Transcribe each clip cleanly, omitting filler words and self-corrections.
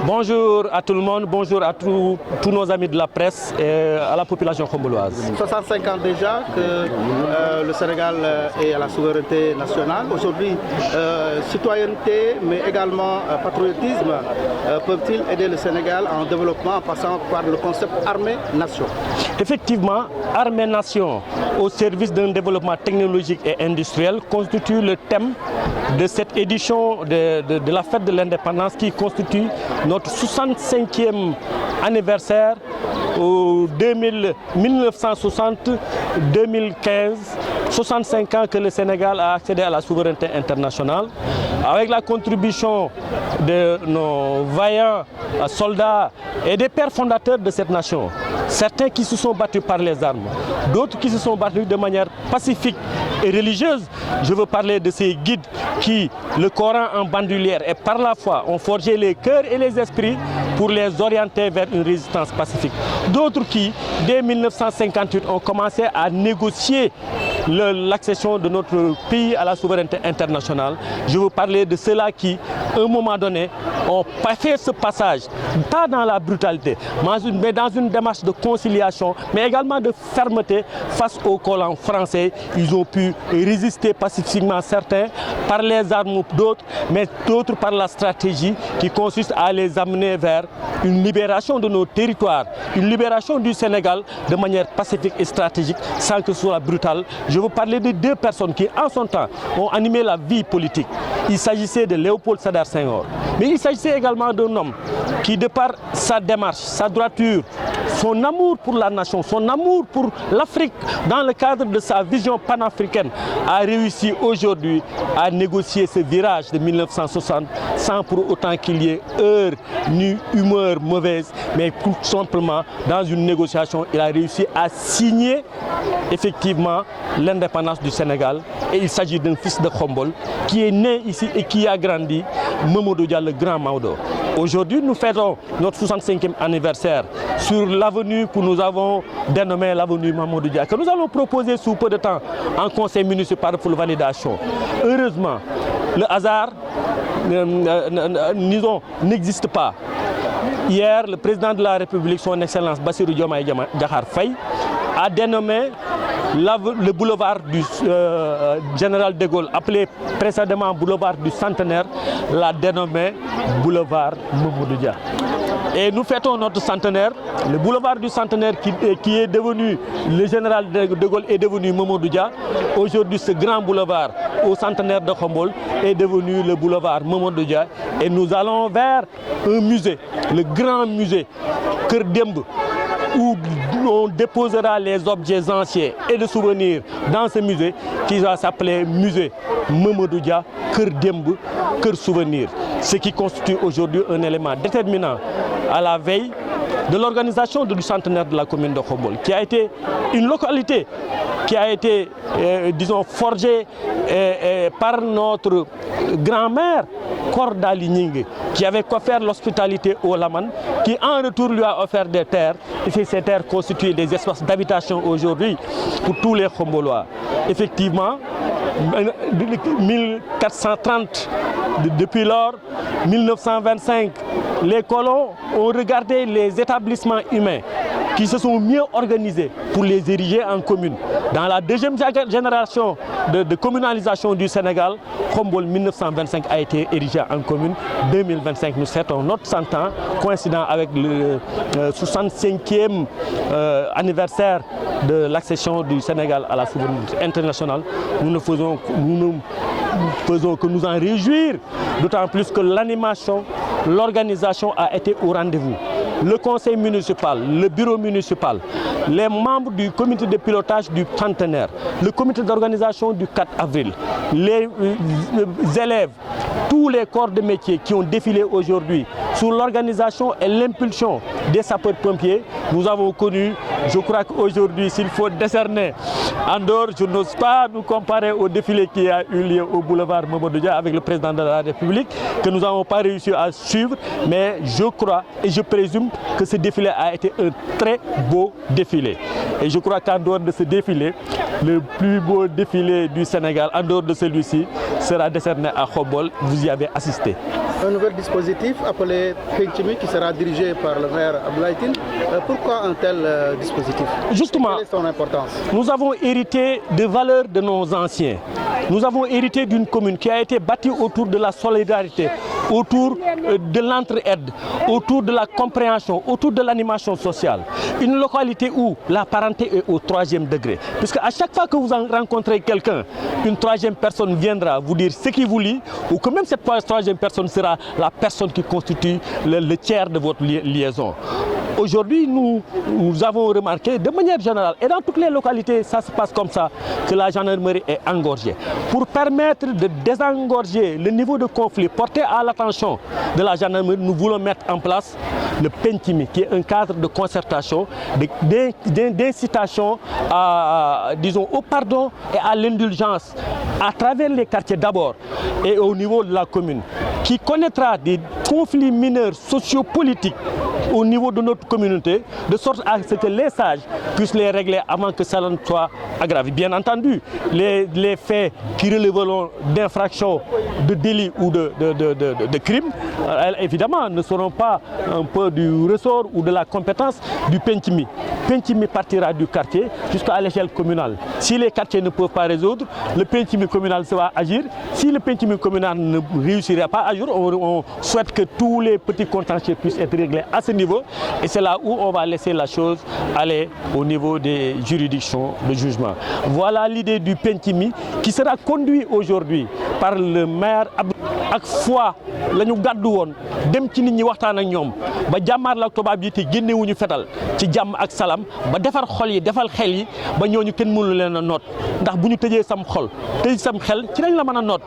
Bonjour à tout le monde, bonjour à tous nos amis de la presse et à la population khomboloise. 65 ans déjà que le Sénégal est à la souveraineté nationale. Aujourd'hui, citoyenneté mais également patriotisme peuvent-ils aider le Sénégal en développement en passant par le concept armée-nation? Effectivement, armée-nation au service d'un développement technologique et industriel constitue le thème de cette édition de la fête de l'indépendance qui constitue notre 65e anniversaire au 1960-2015, 65 ans que le Sénégal a accédé à la souveraineté internationale. Avec la contribution de nos vaillants soldats et des pères fondateurs de cette nation, certains qui se sont battus par les armes, d'autres qui se sont battus de manière pacifique et religieuse. Je veux parler de ces guides qui, le Coran en bandoulière et par la foi, ont forgé les cœurs et les esprits pour les orienter vers une résistance pacifique. D'autres qui, dès 1958, ont commencé à négocier l'accession de notre pays à la souveraineté internationale. Je veux parler de ceux-là qui, à un moment donné, ont pas fait ce passage, pas dans la brutalité, mais dans une démarche de conciliation, mais également de fermeté face aux colons français. Ils ont pu résister pacifiquement, certains par les armes d'autres, mais d'autres par la stratégie qui consiste à les amener vers une libération de nos territoires, une libération du Sénégal de manière pacifique et stratégique sans que ce soit brutal. Je veux parler de deux personnes qui, en son temps, ont animé la vie politique. Il s'agissait de Léopold Sédar Senghor, mais il s'agissait également d'un homme qui, de par sa démarche, sa droiture, son amour pour la nation, son amour pour l'Afrique, dans le cadre de sa vision panafricaine, a réussi aujourd'hui à négocier ce virage de 1960 sans pour autant qu'il y ait heure ni humeur mauvaise, mais tout simplement dans une négociation, il a réussi à signer effectivement l'indépendance du Sénégal. Et il s'agit d'un fils de Khombol qui est né ici et qui a grandi, Mamadou Dia, le grand Maodo. Aujourd'hui, nous fêtons notre 65e anniversaire sur l'avenue que nous avons dénommée l'avenue Mamadou Dia, que nous allons proposer sous peu de temps en conseil municipal pour validation. Heureusement, le hasard n'existe pas. Hier, le président de la République, son Excellence Bassirou Diomaye Diakhar Faye, a dénommé le boulevard du général de Gaulle, appelé précédemment boulevard du Centenaire, l'a dénommé boulevard Mamadou Dia. Et nous fêtons notre centenaire. Le boulevard du Centenaire qui est devenu, le général de Gaulle est devenu Mamadou Dia. Aujourd'hui, ce grand boulevard au centenaire de Khombol est devenu le boulevard Mamadou Dia. Et nous allons vers un musée, le grand musée Keur Demb, où on déposera les objets anciens et de souvenirs dans ce musée qui va s'appeler musée Mamadou Dia Keur Demb Keur Souvenir. Ce qui constitue aujourd'hui un élément déterminant à la veille de l'organisation du centenaire de la commune de Khombol, qui a été une localité qui a été, disons, forgée par notre grand-mère Korda Ligning, qui avait offert l'hospitalité au Laman, qui en retour lui a offert des terres. Et ces terres constituent des espaces d'habitation aujourd'hui pour tous les Khombolois. Effectivement, 1430, depuis lors, 1925, les colons ont regardé les établissements humains qui se sont mieux organisés pour les ériger en communes. Dans la deuxième génération de communalisation du Sénégal, Khombol 1925 a été érigé en commune. 2025, nous fêtons notre 100 ans, coïncidant avec le 65e anniversaire de l'accession du Sénégal à la souveraineté internationale. Nous ne faisons que nous en réjouir, d'autant plus que l'animation, l'organisation a été au rendez-vous. Le conseil municipal, le bureau municipal, les membres du comité de pilotage du centenaire, le comité d'organisation du 4 avril, les élèves, tous les corps de métier qui ont défilé aujourd'hui sous l'organisation et l'impulsion des sapeurs-pompiers, nous avons connu, je crois qu'aujourd'hui, s'il faut décerner en dehors, je n'ose pas nous comparer au défilé qui a eu lieu au boulevard Mamadou Dia avec le président de la République, que nous n'avons pas réussi à suivre, mais je crois et je présume que ce défilé a été un très beau défilé. Et je crois qu'en dehors de ce défilé, le plus beau défilé du Sénégal, en dehors de celui-ci, sera décerné à Khombol. Vous y avez assisté. Un nouvel dispositif appelé Pencimi qui sera dirigé par le maire Abdoulaye Tine. Pourquoi un tel dispositif? Justement, quelle est son importance? Nous avons hérité des valeurs de nos anciens. Nous avons hérité d'une commune qui a été bâtie autour de la solidarité, autour de l'entraide, autour de la compréhension, autour de l'animation sociale. Une localité où la parenté est au 3e degré. Puisque à chaque fois que vous rencontrez quelqu'un, une 3e personne viendra vous dire ce qui vous lie, ou que même cette 3e personne sera la personne qui constitue le tiers de votre liaison. Aujourd'hui, nous avons remarqué de manière générale, et dans toutes les localités, ça se passe comme ça, que la gendarmerie est engorgée. Pour permettre de désengorger le niveau de conflit porté à l'attention de la gendarmerie, nous voulons mettre en place le Pencimi, qui est un cadre de concertation, d'incitation disons, au pardon et à l'indulgence à travers les quartiers d'abord et au niveau de la commune, qui connaîtra des conflits mineurs sociopolitiques au niveau de notre communauté, de sorte à ce que les sages puissent les régler avant que ça ne soit aggravé. Bien entendu, les faits qui relèveront d'infractions, de délits ou de crimes, évidemment, ne seront pas un peu du ressort ou de la compétence du Pencimi. Pencimi partira du quartier jusqu'à l'échelle communale. Si les quartiers ne peuvent pas résoudre, le Pencimi communal va agir. Si le Pencimi communal ne réussirait pas à agir, on souhaite que tous les petits contentieux puissent être réglés à ce niveau. Et c'est là où on va laisser la chose aller au niveau des juridictions de jugement. Voilà l'idée du Pencimi qui sera conduit aujourd'hui par le maire ak foi la ñu gàddu woon dem ci nit ñi waxtaan ak ñoom ba jàmmaar la tubaab yi te génnewuñu fetal ci jàmm ak salaam ba defar xol yi defal xel yi ba ñooñu kenn mënu leen a noot ndax bu ñu tëjee sam xol tëj sam xel ci lañ la mën a noot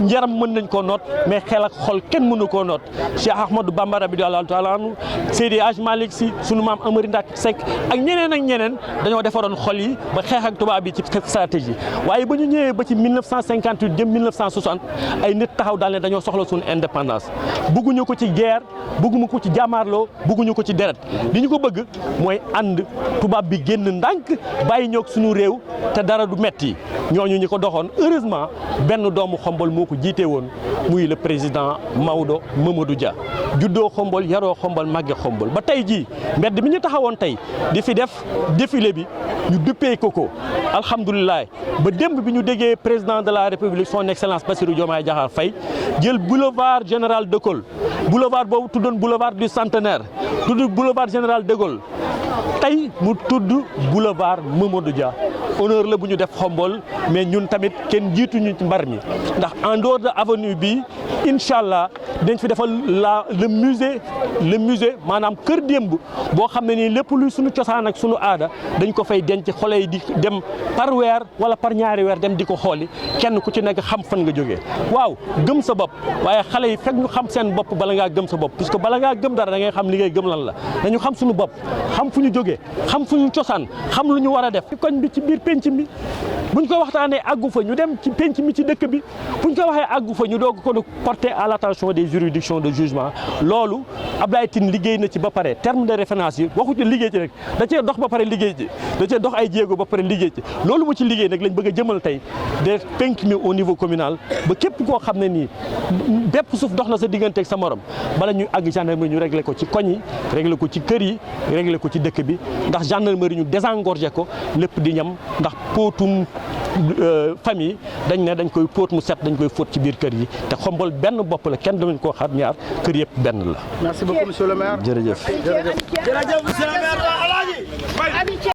yaram mën nañ koo noot mais xel ak xol kenn mënu koo noot Cheikh Ahmadou Bamba radiyallahu ta'ala anhu Seydi Hadj Malick Sy sunu maam Amari Ndak Seck ak ñeneen dañoo defaroon xol yi ba xeex ak tubaab yi ci stratégie waaye ba ñu ñëwee ba ci 1958 jëm 1960 ay nit taxaw daal ne dañoo soxla suñu indépendance bëgguñu ko ci guerre bëgguñu ko ci jàmmaarloo bëgguñu ko ci deret li ñu ko bëgg mooy ànd tubaab bi génn ndànk bàyyi ñoog suñu réew te dara du metti ñooñu ñi ko doxoon heureusement benn doomu Xombol moo ko jiite woon muy le président Maodo Mamadou Dia juddoo Xombol yaroo Xombol màgge Xombol ba tey jii mbedd mi ñu taxawoon tey di fi def défilé bi ñu duppee ko alhamdulilah ba démb bi ñu déggee président de la république son excellence Bassirou Diomaye Diakhar Faye jël boulevard général de Gaulle boulevard boobu tuddoon boulevard du centenaire tudd boulevard général de Gaulle tey mu tudd boulevard Mamadou Dia honneur la bu ñu def Xombol mais ñun tamit kenn jiituñu ci mbar mi ndax en dehors de avenue bi incha allah dañ fi defal le musée maanaam kër démb boo xam ne nii lépp luy suñu cosaan ak suñu aada dañ ko fay denc xale yi di dem par weer wala par ñaari weer dem di ko xooli kenn ku ci nekk xam fan nga jógee waaw gëm sa bopp waaye xale yi fekk ñu xam seen bopp bala ngaa gëm sa bopp puisque bala ngaa gëm dara da ngay xam li ngay gëm lan la dañu xam suñu bopp xam fu ñu jógee xam fu ñu cosaan xam lu ñu war a def koñ bi ci biir penc mi buñ ko waxtaanee àggu fa ñu dem ci penc mi ci dëkk bi buñ ko waxee àggu fa ñu doog ko porter à l'attention des juridictions de jugement loolu Abdoulaye Tine liggéey na ci ba pare terme de référence yi waxu ci liggéey ci rek da cee dox ba pare liggéey ci da cee dox ay jéego ba pare liggéey ci loolu mu ci liggéey nag lañ bëgg a jëmal tey de penc mi au niveau communal ba képp koo xam ne nii bépp suuf dox na sa diggante ak sa morom bala ñuy àgg gendarmerie ñu réglé ko ci koñ yi réglé ko ci kër yi réglé ko ci dëkk bi ndax gendarmerie ñu désengorgé ko lépp di ñam ndax póotum famille dañ ne dañ koy póot mu set dañ koy fóot ci biir kër yi te Xombol benn bopp la kenn damañ koo xar ñaar kër yëpp benn la. Merci beaucoup monsieur le maire. jërëjëf. jërëjëf monsieur le maire.